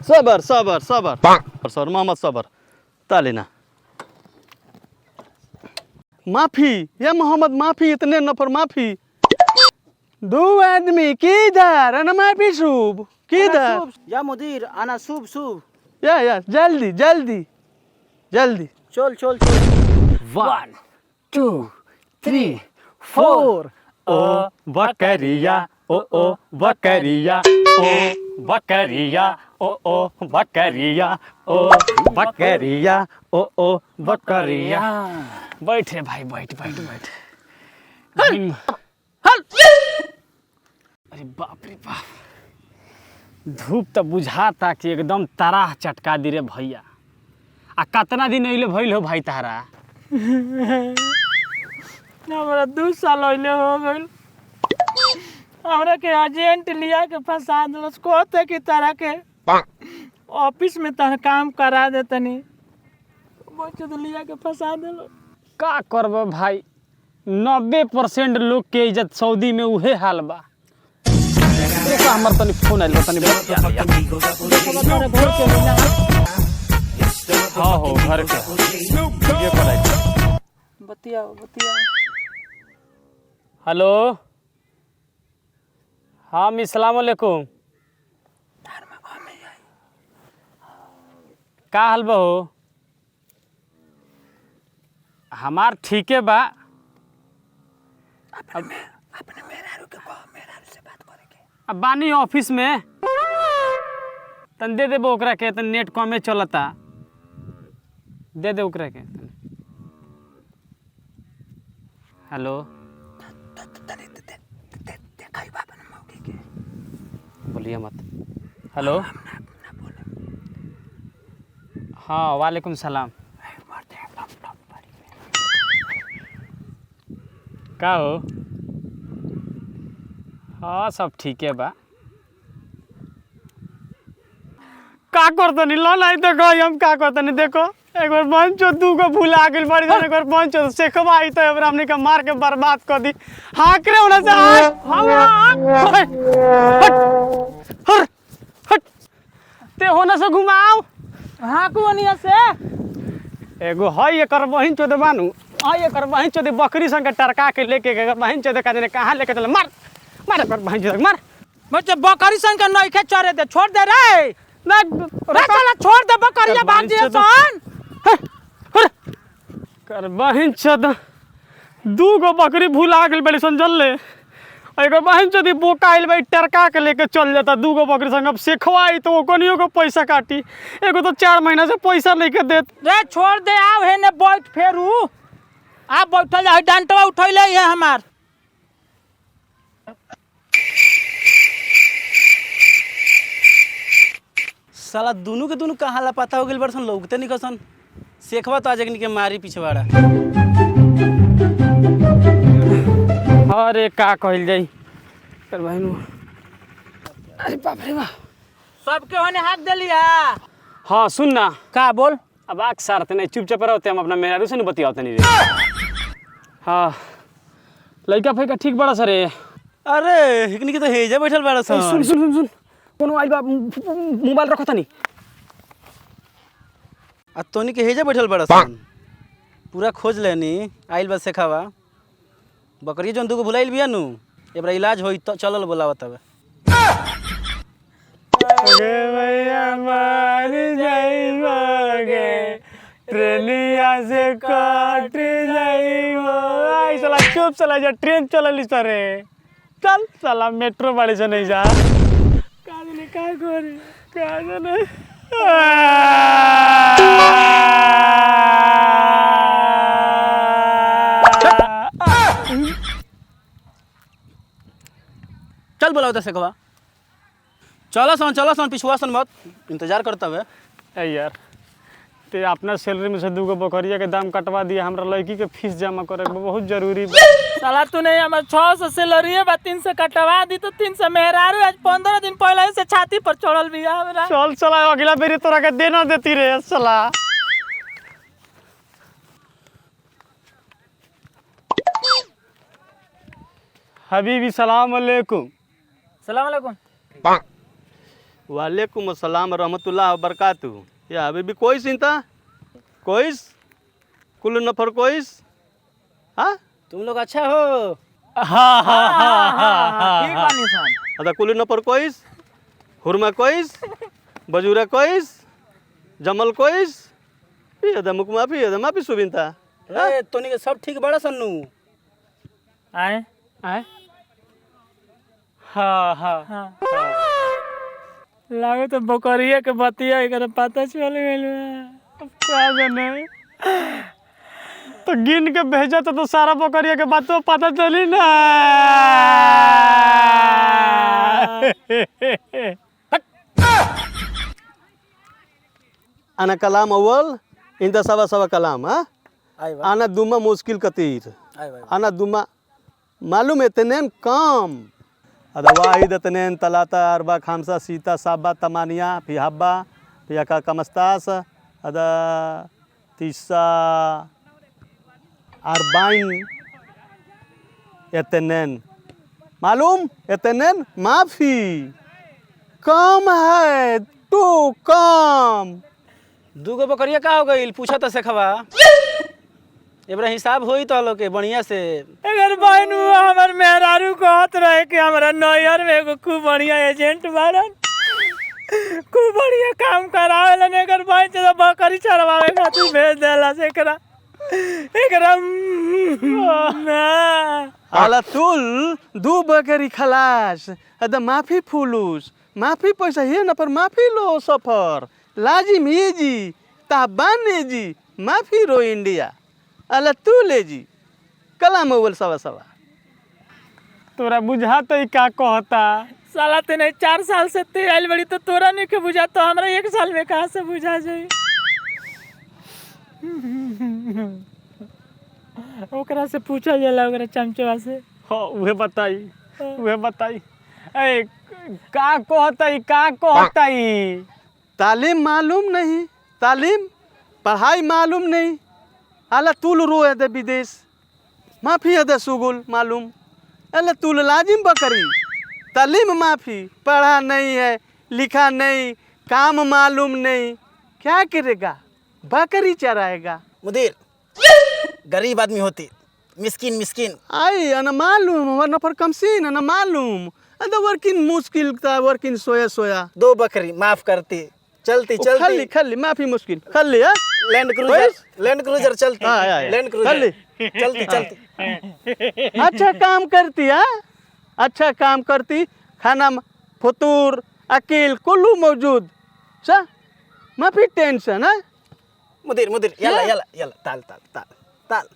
सबर सबर सबर सर मोहम्मद सबर तालिना माफी या मोहम्मद माफी इतने नफर माफी 2 आदमी किधर अना माफी शुभ किधर या मुदीर आना शुभ शुभ या जल्दी जल्दी जल्दी चल चल चल 1 2 3 4 ओ बकरिया ओ बकरिया ओ बकरिया ओ बकरिया ओ बकरिया ओ बकरिया। बैठ रे भाई बैठ बैठ बैठ। अरे बाप रे बाप धूप तो बुझाता कि एकदम तराह चटका दी रे भैया। आ कितना दिन अइले भइल हो भाई तारा? हमारा 2 साल अइले हो गइल। हमरा के एजेंट लिया के फंसा दिलस कहते कि तारा के ऑफिस में तह काम करा देतनी बच्चे तो लिया के फंसा दिलो। का करबो भाई 90% लोग के इज्जत सऊदी में उहे हाल बा। देखो हमर तनी फोन आइल तनी हां हो घर के ये कराई बतियाओ बतियाओ। हेलो हाँ अस्सलाम वालेकुम। का हाल बा हो? हमार ठीके बा। अपने मेहरारू के कहो मेहरारू से बात करे के। अब बानी ऑफिस में तन दे देबो ओकरा के तन नेट कमे चलता दे दे ओकरा के। हेलो बोलिए मत। हेलो हाँ वालेकुम सलाम। का हो? हाँ सब ठीक है बा। का करतनी लो नहीं देखो हम का करतनी देखो एक बार बंचो 2 को भूला गेल बड़ी जन एक बार बंचो सेखवा आई तो अब हमने के मार के बर्बाद कर दी। हाक रे ओना से हट ते होना से घुमाओ। हाँ कुनिया से एगो हई एकर बहिन चोद बानू हई एकर बहिन चोद बकरी संग टरका के लेके एकर बहिन चोद का कहां लेके चल मार मार एकर बहिन चोद मार। बच्चे बकरी संग के नहीं खे चरे दे छोड़ दे रे ना चला छोड़ दे बकरिया बांध दिए सन। कर बहिन चोद 2 गो बकरी भूला गेल बड़ी सन जल्ले एकर बहिन चोद बोका आइल भाई टरका के लेके चल जाता 2 गो बकरी संग अब सेखवाई तो ओकनियो को पैसा काटी एगो तो 4 महीना से पैसा लेके देत रे छोड़ दे आव हे ने बैठ फेरू आ बैठल है डंटवा उठैले है हमार। साला दोनों के दोनों कहाँ लापता हो गइल बरसन लौकते नहीं कसन सेखवा तो आज के मारी पिछवाड़ा। अरे का कहल जाई कर बहिन। अरे बाप रे बाप सबके होने हाथ दे लिया। हाँ सुन ना का बोल अब आग सारते नहीं चुपचाप रहते हम अपना मेहरारू से नहीं बतियाते नहीं रे। हाँ लड़का फैका ठीक बड़ा सर अरे हिकनी के तो हेजा बैठल बाड़ा सन। सुन सुन सुन सुन कोनो आइल बा मोबाइल रखो तनी। आ तोनी के हेजा बैठल बाड़ा सन पूरा खोज लेनी आइल बा सेखावा बकरी जन 2 को भुलाइल बिया नु एबरा इलाज होई तो चलल बोलावत हवे। गे भैया मार जाइबगे ट्रेनिया से काट जाइबो आई साला चुप साला जा ट्रेन चलली सरे चल साला मेट्रो बाड़ी से नहीं जा का जाने का करे का जाने। चल बोलावत सेखवा चलो सन पिछुआ सन मत इंतजार करता हुए। ए यार ते अपना सैलरी में से 2 गो बकरिया के दाम कटवा दिया हमरा लड़की के फीस जमा करे के बहुत जरूरी बा। साला तू नहीं हमार 600 सैलरी है बा 300 कटवा दी तो 300 मेहरारू आज 15 दिन पहले से छाती पर चढ़ल बिया हमरा। चल साला अगला बेरी तोरा के देना देती रे साला। हबीबी सलाम अलैकुम। सलाम अलैकुम। वालेकुम अस्सलाम रहमतुल्लाह बरकातु। या हबीबी कोइस इंता कोइस कुल नफर कोइस हाँ तुम लोग अच्छा हो। हाँ हाँ हाँ हाँ हाँ ठीक बानी सन। अदा कुल नफर कोइस हुरमा कोइस बजूरा कोइस जमल कोइस ये अदा मुक माफी सुबिनता ए तोनी के सब ठीक बड़ा सन्नू। आए आए हाँ हाँ हाँ लागो तो बकरिया के बतिया एकरा पता चल गइल बा। अब क्या जाने तो गिन के भेजा तो सारा बकरिया के बात तो पता चली ना। अना कलाम अव्वल इंदा सवा सवा कलाम हाँ आई बा आना दुमा मुश्किल कतीर आई बा अना दुमा मालूम इतनेन काम अदा वाहिद इतनेन तलाता अरबा खामसा सीता साबा तमानिया फी हब्बा फी अका कमस्तास अदा तीसा अरबाइन इतनेन मालूम इतनेन माफी कम है टू कम दूगो बकरिया का हो गइल पूछा तो सेखवा एबरा हिसाब होई तो लोग के बढ़िया से। अगर बहन हुआ हमार मेहरारू कहत रहे कि हमारा नैयर में एगो खूब बढ़िया एजेंट बारन खूब बढ़िया काम करावेलन। एकर बहन से बकरी चरवावे खातिर भेज देला से एकरा एकरा आला तुल दू बकरी खलास अदा माफी फुलूस माफी पैसा हे न पर माफी लो सफर लाजिम ये जी ताबाने जी माफी रो इंडिया अला तू ले जी कलाम अव्वल सवा सवा तोरा बुझा तो का कहता। साला तेने 4 साल से ते आइल बड़ी तो तोरा नहीं के बुझा तो हमरा 1 साल में कहाँ से बुझा जाई। ओकरा से पूछा जाला ओकरा चमचवा से। हाँ उहे बताई ए का कहता तालीम मालूम नहीं तालीम पढ़ाई मालूम नहीं अला तुल रो है दे विदेश माफी है दे सुगुल मालूम अला तुल लाजिम बकरी तालीम माफी पढ़ा नहीं है लिखा नहीं काम मालूम नहीं क्या करेगा बकरी चराएगा। मुदीर गरीब आदमी होती मिस्किन मिस्किन आई अना मालूम वरना पर कमसीन अना मालूम अदा वर्किन मुश्किल था वर्किन सोया सोया 2 बकरी माफ करती चलती खल्ली खल्ली माफी मुश्किल खल्ली है लैंड क्रूजर चलती हाँ, हाँ, हाँ। लैंड क्रूजर चलती अच्छा काम करती है अच्छा काम करती खाना में फतूर अकील कुल्लू मौजूद सा माफी टेंशन है मुदीर यला ताल ताल ताल ताल